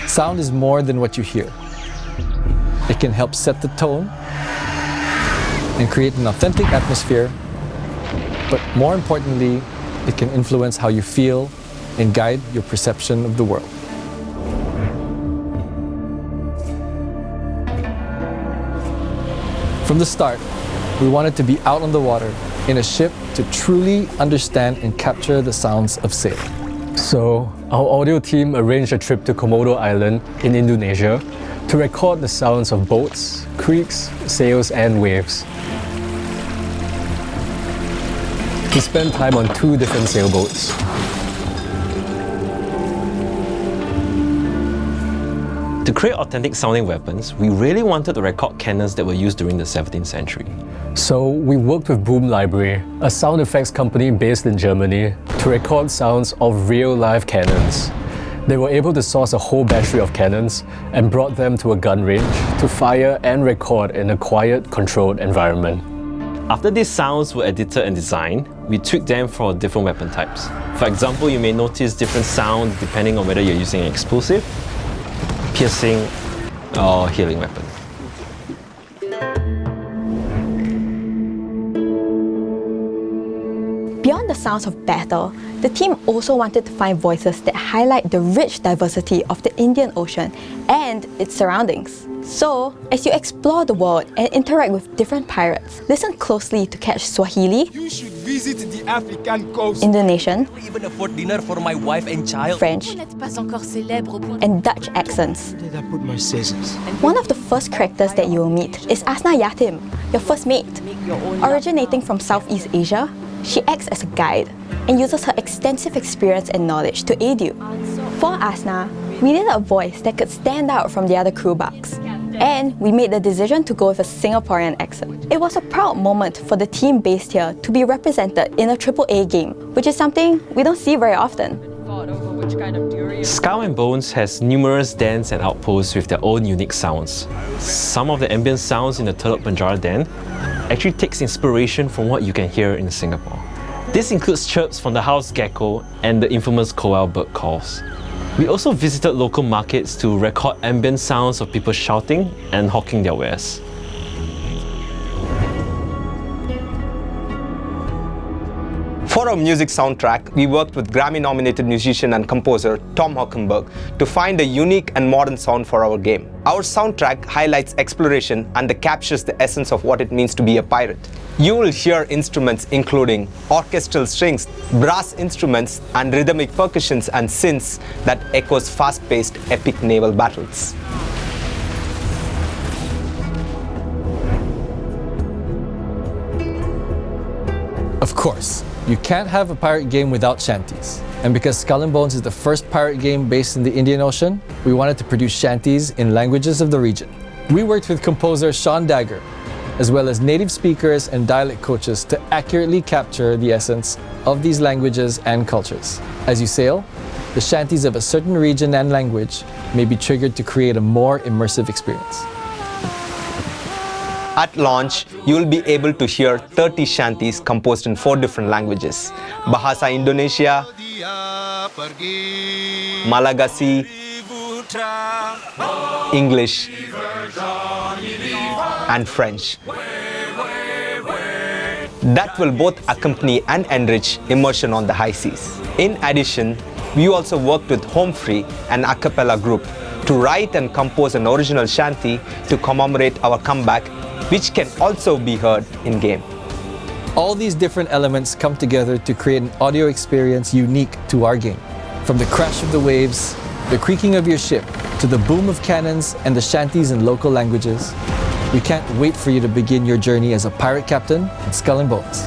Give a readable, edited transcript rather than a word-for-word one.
Sound is more than what you hear. It can help set the tone and create an authentic atmosphere, but more importantly, it can influence how you feel and guide your perception of the world. From the start, we wanted to be out on the water in a ship to truly understand and capture the sounds of sailing. So, our audio team arranged a trip to Komodo Island in Indonesia to record the sounds of boats, creeks, sails, and waves. We spent time on 2 different sailboats. To create authentic sounding weapons, we really wanted to record cannons that were used during the 17th century. So we worked with Boom Library, a sound effects company based in Germany, to record sounds of real-life cannons. They were able to source a whole battery of cannons and brought them to a gun range to fire and record in a quiet, controlled environment. After these sounds were edited and designed, we tweaked them for different weapon types. For example, you may notice different sounds depending on whether you're using an explosive, piercing, or healing weapon. Beyond the sounds of battle, the team also wanted to find voices that highlight the rich diversity of the Indian Ocean and its surroundings. So, as you explore the world and interact with different pirates, listen closely to catch Swahili, You should visit the African coast. Indonesian, Even afford dinner for my wife and child. French, and Dutch accents. Where did I put my scissors? One of the first characters that you will meet is Asna Yatim, your first mate. Originating from Southeast Asia, she acts as a guide and uses her extensive experience and knowledge to aid you. For Asna, we needed a voice that could stand out from the other crew bugs. And we made the decision to go with a Singaporean accent. It was a proud moment for the team based here to be represented in a AAA game, which is something we don't see very often. Skull and Bones has numerous dens and outposts with their own unique sounds. Some of the ambient sounds in the Teluk Penjara den actually takes inspiration from what you can hear in Singapore. This includes chirps from the house gecko and the infamous koal bird calls. We also visited local markets to record ambient sounds of people shouting and hawking their wares. For our music soundtrack, we worked with Grammy-nominated musician and composer Tom Holkenborg to find a unique and modern sound for our game. Our soundtrack highlights exploration and captures the essence of what it means to be a pirate. You will hear instruments including orchestral strings, brass instruments, and rhythmic percussions and synths that echoes fast-paced epic naval battles. Of course, you can't have a pirate game without shanties. And because Skull and Bones is the first pirate game based in the Indian Ocean, we wanted to produce shanties in languages of the region. We worked with composer Sean Dagger, as well as native speakers and dialect coaches to accurately capture the essence of these languages and cultures. As you sail, the shanties of a certain region and language may be triggered to create a more immersive experience. At launch, you will be able to hear 30 shanties composed in 4 different languages: Bahasa Indonesia, Malagasy, English, and French. That will both accompany and enrich immersion on the high seas. In addition, we also worked with Home Free, an a cappella group, to write and compose an original shanty to commemorate our comeback, which can also be heard in-game. All these different elements come together to create an audio experience unique to our game. From the crash of the waves, the creaking of your ship, to the boom of cannons and the shanties in local languages, we can't wait for you to begin your journey as a pirate captain in Skull and Bones.